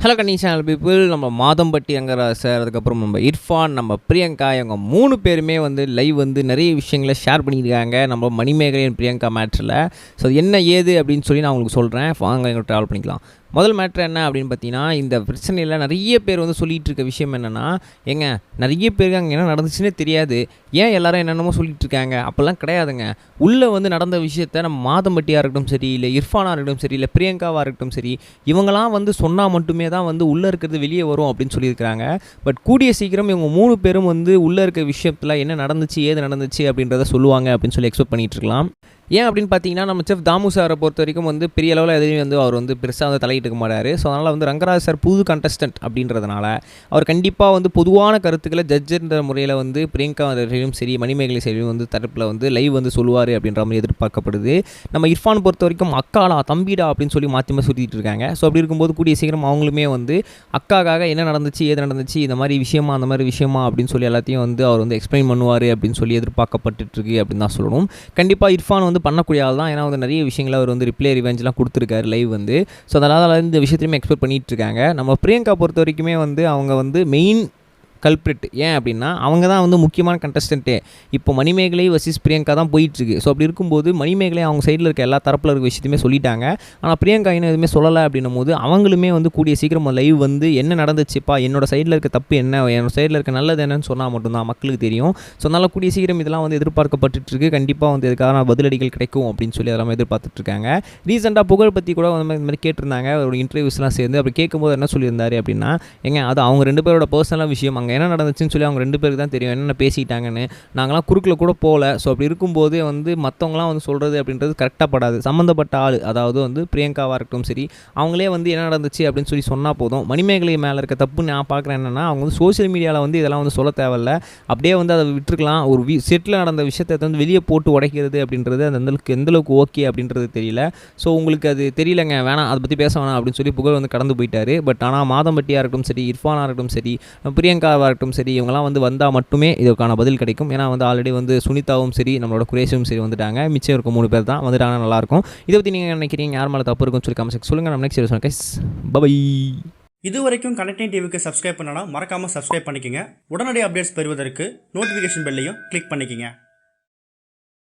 Hello கன்னி channel people. நம்ம Madhampatti Rangaraj sir, அதுக்கப்புறம் நம்ம இர்ஃபான், நம்ம பிரியங்கா, இவங்க 3 பேருமே வந்து லைவ் வந்து நிறைய விஷயங்களை ஷேர் பண்ணியிருக்காங்க நம்ம மணிமேகலை பிரியங்கா மேட்ரில். ஸோ என்ன ஏது அப்படின்னு சொல்லி நான் உங்களுக்கு சொல்கிறேன். வாங்க எங்களை ட்ராவல் பண்ணிக்கலாம். முதல் மேட்ரு என்ன அப்படின்னு பார்த்தீங்கன்னா, இந்த பிரச்சனையில் நிறைய பேர் வந்து சொல்லிகிட்டு இருக்க விஷயம் என்னென்னா, ஏங்க நிறைய பேருக்கு அங்கே என்ன நடந்துச்சுன்னே தெரியாது, ஏன் எல்லோரும் என்னென்னமோ சொல்லிகிட்டு இருக்காங்க. அப்போல்லாம் கிடையாதுங்க. உள்ளே வந்து நடந்த விஷயத்த நம்ம மாதம்பட்டியாக இருக்கட்டும் சரி, இல்லை இர்ஃபானாக இருக்கட்டும் சரி, இல்லை பிரியங்காவாக இருக்கட்டும் சரி, இவங்களாம் வந்து சொன்னால் மட்டுமே தான் வந்து உள்ளே இருக்கிறது வெளியே வரும் அப்படின்னு சொல்லியிருக்கிறாங்க. பட் கூடிய சீக்கிரம் இவங்க 3 பேரும் வந்து உள்ளே இருக்க விஷயத்தில் என்ன நடந்துச்சு, ஏது நடந்துச்சு அப்படின்றத சொல்லுவாங்க அப்படின்னு சொல்லி எக்ஸ்பெக்ட் பண்ணிகிட்டு இருக்கலாம். ஏன் அப்படின்னு பார்த்தீங்கன்னா, நம்ம செஃப் தாமு சாரை பொறுத்த வரைக்கும் வந்து பெரிய அளவில் எதுலையும் வந்து அவர் வந்து பெருசாக வந்து தலையிட்டு இருக்க மாட்டார். ஸோ அதனால் வந்து ரங்கராஜ் சார் புது கண்டஸ்டன்ட் அப்படின்றதுனால அவர் கண்டிப்பாக வந்து பொதுவான கருத்துக்களை ஜட்ஜுன்ற முறையில் வந்து பிரியங்கா சைடும் சரி, மணிமேகலை சைடும் வந்து தரப்பில் வந்து லைவ் வந்து சொல்லுவார் அப்படின்ற மாதிரி எதிர்பார்க்கப்படுது. நம்ம இர்ஃபான் பொறுத்த வரைக்கும் அக்காடா தம்பிடா அப்படின்னு சொல்லி மாற்றி சுற்றிட்டு இருக்காங்க. ஸோ அப்படி இருக்கும்போது கூடிய சீக்கிரம் அவங்களுமே வந்து அக்காக்காக என்ன நடந்துச்சு, ஏது நடந்துச்சு, இந்த மாதிரி விஷயமா அந்த மாதிரி விஷயமா அப்படின்னு சொல்லி எல்லாத்தையும் வந்து அவர் வந்து எக்ஸ்பிளைன் பண்ணுவார் அப்படின்னு சொல்லி எதிர்பார்க்கப்பட்டுருக்கு அப்படின்னு தான் சொல்லணும். கண்டிப்பாக இர்ஃபான் வந்து பண்ணக்கூடிய ஆள் தான். ஏன்னா வந்து நிறைய விஷயங்களை அவர் வந்து ரிப்ளே ரிவெஞ்செலாம் கொடுத்துருக்காரு லைவ் வந்து. ஸோ அதனால் இந்த விஷயத்தையுமே எக்ஸ்பெக்ட் பண்ணிகிட்டு இருக்காங்க. நம்ம பிரியங்கா பொறுத்த வரைக்குமே வந்து அவங்க வந்து மெயின் கல்ப்ரிட். ஏன் அப்படின்னா, அவங்க தான் வந்து முக்கியமான கண்டஸ்டன்ட்டே. இப்போ மணிமேகலை வர்சஸ் பிரியங்கா தான் போயிட்டுருக்கு. ஸோ அப்படி இருக்கும்போது மணிமேகலை அவங்க சைடில் இருக்க எல்லா தரப்பில் இருக்க விஷயத்தையுமே சொல்லிட்டாங்க. ஆனால் பிரியங்கா இன்னும் எதுவுமே சொல்லலை அப்படின்னும் போது அவங்களுமே வந்து கூடிய சீக்கிரம் லைவ் வந்து என்ன நடந்துச்சுப்பா, என்னோட சைடில் இருக்க தப்பு என்ன, என்னோட சைடில் இருக்க நல்லது என்னன்னு சொன்னால் மட்டும்தான் மக்களுக்கு தெரியும். ஸோ அதனால் கூடிய சீக்கிரம் இதெல்லாம் வந்து எதிர்பார்க்கப்பட்டுருக்கு. கண்டிப்பாக வந்து இதுக்கான பதிலடிகள் கிடைக்கும் அப்படின்னு சொல்லி அதெல்லாம் எதிர்பார்த்துட்ருக்காங்க. ரீசெண்டாக புகழ் பற்றி கூட இந்த மாதிரி கேட்டிருந்தாங்க ஒரு இன்டர்வியூஸ்லாம் சேர்ந்து. அப்படி கேட்கும்போது என்ன சொல்லியிருந்தாரு அப்படின்னா, ஏங்க அது அவங்க 2 பேரோட பர்சனலாக விஷயம், அங்கே என்ன நடந்துச்சுன்னு சொல்லி அவங்க 2 பேருக்கு தான் தெரியும் என்னென்ன பேசிட்டாங்கன்னு. நாங்களாம் குறுக்கில் கூட போகல. ஸோ அப்படி இருக்கும்போது வந்து மற்றவங்களாம் வந்து சொல்கிறது அப்படின்றது கரெக்டாக படாது. சம்மந்தப்பட்ட ஆள், அதாவது வந்து பிரியங்காவாக இருக்கட்டும் சரி, அவங்களே வந்து என்ன நடந்துச்சு அப்படின்னு சொல்லி சொன்னால் போதும். மணிமேகலை மேலே இருக்க தப்பு நான் பார்க்குறேன் என்னென்னா, அவங்க வந்து சோஷியல் மீடியாவில் வந்து இதெல்லாம் வந்து சொல்ல தேவையில்ல, அப்படியே வந்து அதை விட்டுருக்கலாம். ஒரு செட்டில் நடந்த விஷயத்தை வந்து வெளியே போட்டு உடைக்கிறது அப்படின்றது அந்த எந்தளவுக்கு ஓகே அப்படின்றது தெரியல. ஸோ உங்களுக்கு அது தெரியலங்க, வேணாம் அதை பற்றி பேச வேணாம் அப்படின்னு சொல்லி புகழ் வந்து கடந்து போயிட்டார். பட் ஆனால் மாதம்பட்டியாக இருக்கட்டும் சரி, இர்ஃபானாக இருக்கட்டும் சரி, பிரியங்காவாக இருக்கட்டும் சரி, இவங்கலாம் வந்து வந்தால் மட்டுமே இதுக்கான பதில் கிடைக்கும். ஏன்னா வந்து ஆல்ரெடி வந்து சுனிதாவும் சரி, நம்மளோட குரேஷும் சரி வந்துட்டாங்க. மிச்சம் இருக்கும் 3 பேர் தான் வந்துட்டாங்கன்னா நல்லாயிருக்கும். இதை பற்றி நீங்கள் நினைக்கிறீங்க, யார் மேலே தப்பு இருக்குன்னு சொல்லி கமெண்ட் சொல்லுங்கள். நம்ம நெக்ஸ்ட் வீடியோ கைஸ் பை. இது வரைக்கும் கனெக்டிங் டிவிக்கு சப்ஸ்கிரைப் பண்ணனா மறக்காமல் சப்ஸ்கிரைப் பண்ணிக்கங்க. உடனடி அப்டேட்ஸ் பெறுவதற்கு நோட்டிஃபிகேஷன் பெல்லையும் கிளிக் பண்ணிக்கங்க.